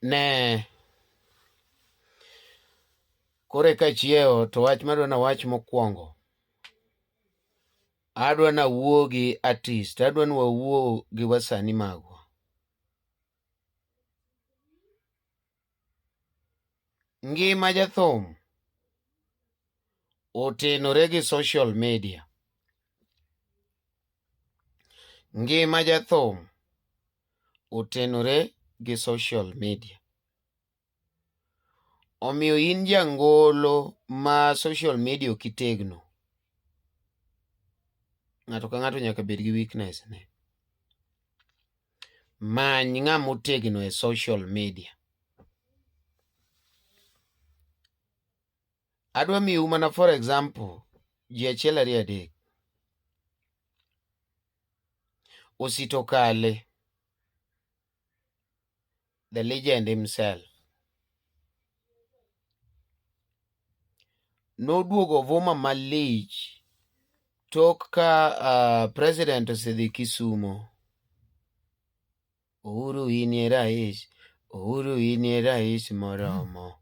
Ne kore ka chiewo to wach madwa na wach mokwongo. Adwa na wuo gi artist, adwa na wawuo gi wasani magwa. Ngima jathum otenore gi social media. Ngima jathum otenore gi social media. Omiyo in jangolo ma social media okitegno. Ng'ato ka ng'ato nyaka bed gi weakness ne. Many ng'ama otegno e social media. Adwa miu mana for example, ji achiel ariyo adek. Osito Kale, the legend himself, noduogo Vuma malich tok ka president osedhi Kisumo. Uhuru inie rais, Uhuru inie rais moromo.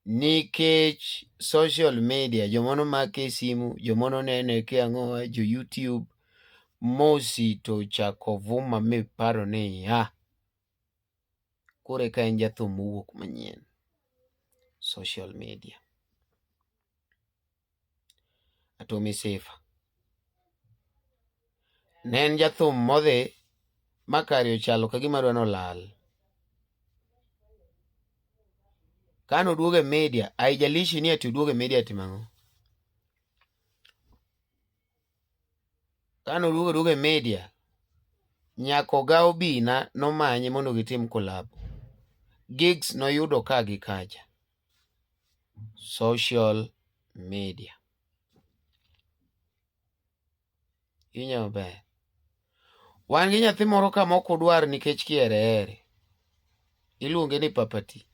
Nikech social media, jomono make simu, jomono nene ke ang'owa, jo YouTube, mosito chako Vuma mi paro ni ya. Kore ka en jathum mowuok manyien. Social media. Atomi Sifa. Ne en jathum modhi makari ochalo kagima dwa nolal. Kano duoge media, haijalishi ni ati uduoge media ati mang'o. Kano duoge media, nyako ga obina nomanye mondo gitim collab. Gigs noyudo ka gi kaja. Social media. Inyo be. Wan gi nyathi moro ka moko dwar nikech kiere. Iluonge ni papati.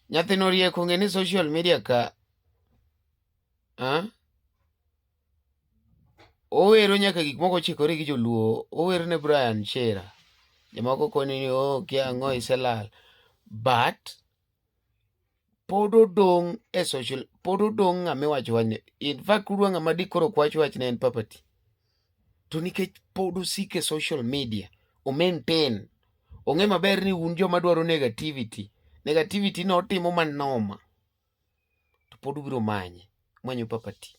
Nyathi no rieko ng'e ni social media ka. Owero nyaka gik moko chikore gi joluo. Owero ne Brian Chera. Jomoko koni ni kia ang'o iselal. But pod odong e social, pod odong ng'ama iwacho wachne. In fact, kudwa ng'ama dikoro kwach wach ne en papati. To nikech pod osik e social media, o maintain, ong'e maber ni un joma dwaro negativity. Negativity no otimo manoma. To pod ubiro manye. Manyo papati.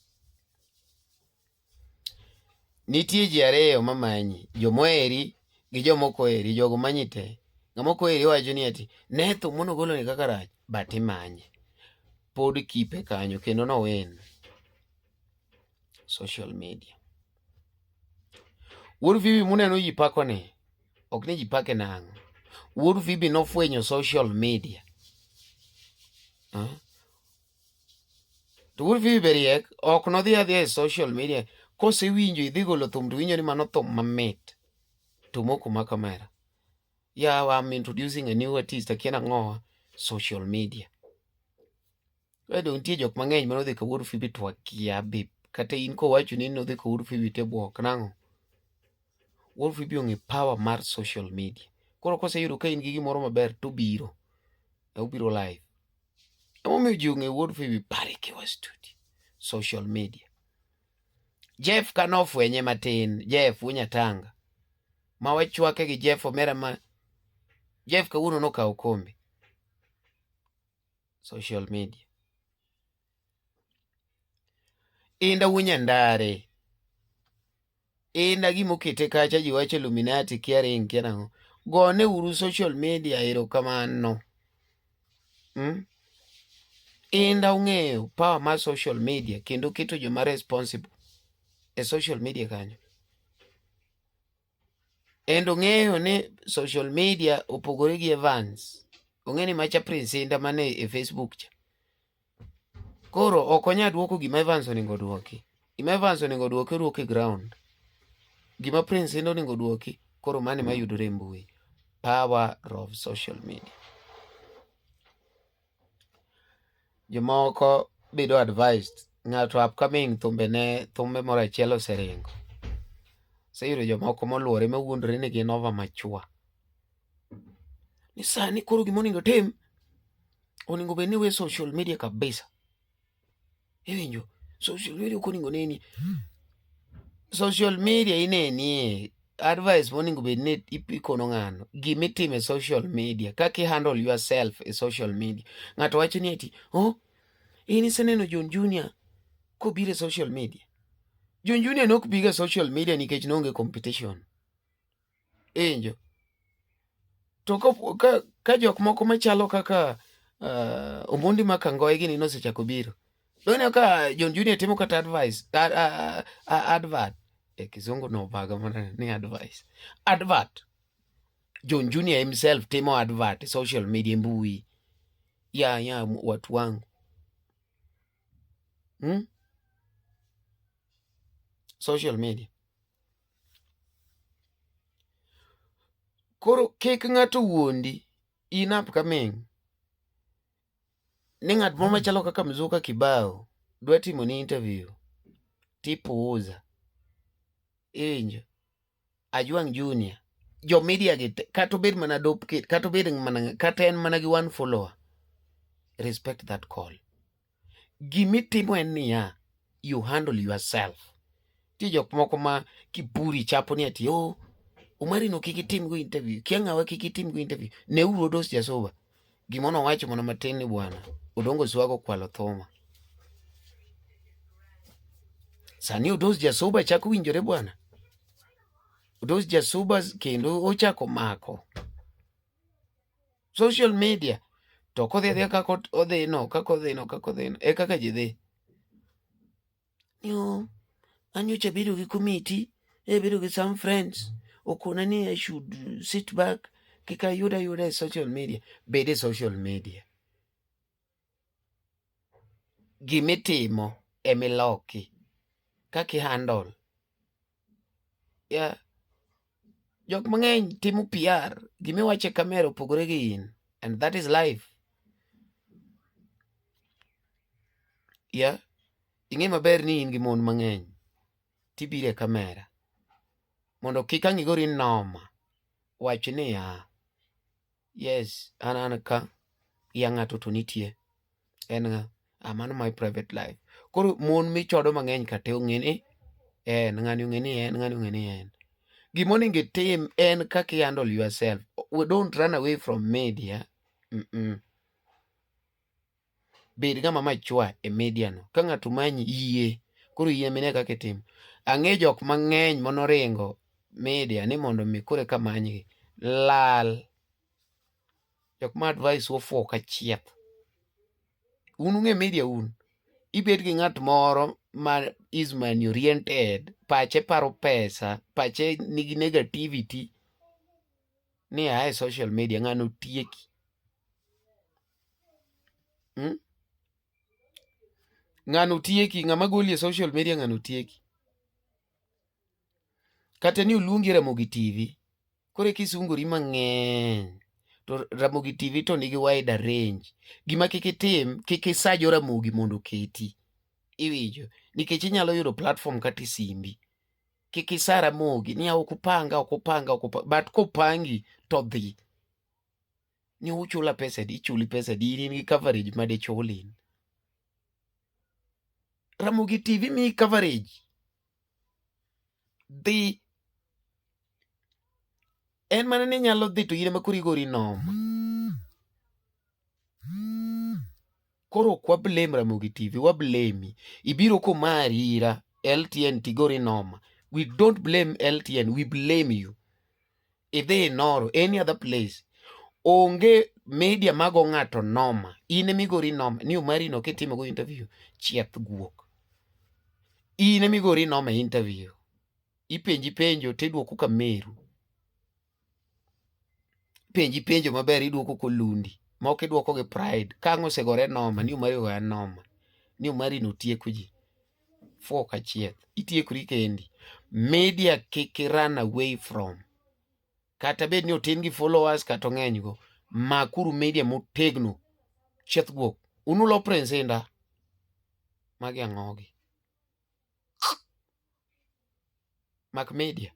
Nitie ji ariyo mamanyi. Jomoheri gi jomoko heri. Jogo manyi te. Ng'amoko heri wacho ni ati, ne Thum mono golo ni kaka rach. But imanye. Pod kipe kanyo. Kendo no win. Social media. Wuod Phoebe muneno ji pako ni. Ok ni ji pake nang'o. Wuod Phoebe nofwenyo social media. To Wuod Phoebe beriek. Ok no dhi adhiya e social media. Kose winjo idhi golo Thum to winjo ni mano Thum mamit. Thum okuma kamera. Yeah, I'm introducing a new artist. Akiena ng'owa. Social media. Wedo untie jok mang'eny mano dhi ka Wuod Phoebe to akia be. Kata in ko wacho ni no dhi ka Wuod Phoebe te buok nang'o. Wuod Phoebe ong'e power mar social media. Koro kose yudo ka in gi gimoro maber to biro. Ubiro live. Emomiyo ji ong'e Wuod Phoebe pare kiwa studio. Social media. Jeff kanofwenye matin. Jeff Unyatanga. Ma wachwake gi Jeff Omera ma. Jeff kawuono nokawo kombe. Social media. Inda Unyandare. Inda gimokete kacha ji wacho Illuminati kiaring kianang'o. Gone uru social media erokamano. Inda ung'eyo power mar social media kendo keto joma responsible e social media kanyo. Endo ng'eyo ni social media opogore gi Evans. Ong'e ni macha Prince Inda mane e Facebook cha. Koro okonya duoko gima Evans oningo duoki. Gima Evans oningo duoki ground. Gima Prince Inda oningo duoki. Koro mane mayudore e mbui. Power of social media. Jomoko bedo advised. Ng'ato upcoming thumbe moro achiel oseringo. sayudo jomoko moluore mawuondore ni gin over machua. Ni sani koro gimonego tim, onego bed ni we social media kabisa. Iwinjo, social media konego neni. Social media inenie advice monego bed ni ikono ng'ano gimitime social media, kaka handle yourself e social media. Ng'ato wacho ni ati, in iseneno John Junior kobiro e social media. John Junior nok biga e social media nikech noonge competition. Injo. To ka jok moko machalo kaka Omondi Makangoe gini nosechako biro. Donyo ka John Junior timo kata advice, advert. Kizungu no baga mana ni advice. Advert. John Junior himself timo advert social media mbui. Ya watu wangu. Social media. Koro kik ng'ato wuondi in upcoming. Ni ng'at moro machalo kaka Mzuka Kibao dwa timo ni interview tipuuza. Injo. Ajwang Junior. Jo media gite kata obed mana dope kid, kata obed mana kata en mana gi one follower. Respect that call. Gimitimo en niya, you handle yourself. Ti jok moko ma kiburi chapo ni ati Omari no kik itim go interview. Kia ng'awa kik itim go interview. Ne uru Odos Jasoba. Gimono wacho mana matin ni bwana. Odongo swago kwalo thoma. Sani Odos Jasoba chako winjore bwana. Odos Jasoba kendo ochako mako social media. To kodhi kako odhi no, kako odhi no. E kaka ji dhi. Anyocha bedo gi committee. Bedo gi some friends. Okona ni I should sit back. Kika yuda e social media. Bede social media. Gimitimo emiloki. Kaki handle. Jok mang'eny timo PR. Gimiwache kamera opogore gi in. And that is life. Ing'e maber ni in gi mon mang'eny. Tibire kamera. Mondo kik ang' igori noma. Wach ni yes, an ka. Ya ng'ato to nitie. En nga. Mano my private life. Koro mon michodo mang'eny kate ong'e ni ng'ani ong'e ni ng'ani ong'e ni en. Gimonego itim en kaka handle yourself. We don't run away from media. Bed ng'ama machua e media no. Ka ng'ato manyi yie. Koro yie mine kaka itim. Ang'e jok mang'eny monoringo media ni mondo mi kore ka manygi. Lal. Jok ma advice ofuo ka chieth. Ung'e media un. Ibed gi ng'at moro ma is money oriented. Pache paro pesa. Pache nigi negativity. Ni e social media ng'ano tieki. Ng'ano tieki. Ng'ama goli e social media ng'ano tieki. Kata ni uluongi Ramogi TV. Kore kisungori mang'eny. To Ramogi TV to nigi wide range. Gima kik itim, kik isajo Ramogi mondo keti. Iwinjo. Nikech inyalo yudo platform kata simbi. Kik isa Ramogi. Ni okupanga. But kopangi to dhi. Ni uchula pesa di. Ichuli pesa di. In gi coverage ma de chulin. Ramogi TV mi coverage. Dhi. En mana ni nyalo dhi to yire makuri gori noma. Koro kwa blame Ramogi TV. Wa blame. Ibiro kumari ira. LTN tigori noma. We don't blame LTN. We blame you. If they ignore any other place. Onge media mago ng'ato noma. Ine migori noma. Ni umari no kitimo go interview. Chieth guok. Ine migori noma interview. Ipenji penjo tiduoko ka meru. Penji penjo maber iduoko kolundi. Mok iduoko gi pride. Kang'o segore noma. Ni umari goya noma. Ni umari no tieko ji. Fuo ka chieth. Itiekori kendi. Media kik run away from. Kata bed ni otin gi followers kata ng'eny go. Makuru media motegno. Chieth guok. Unulo prensinda. Magi ang'ogi. Mak media.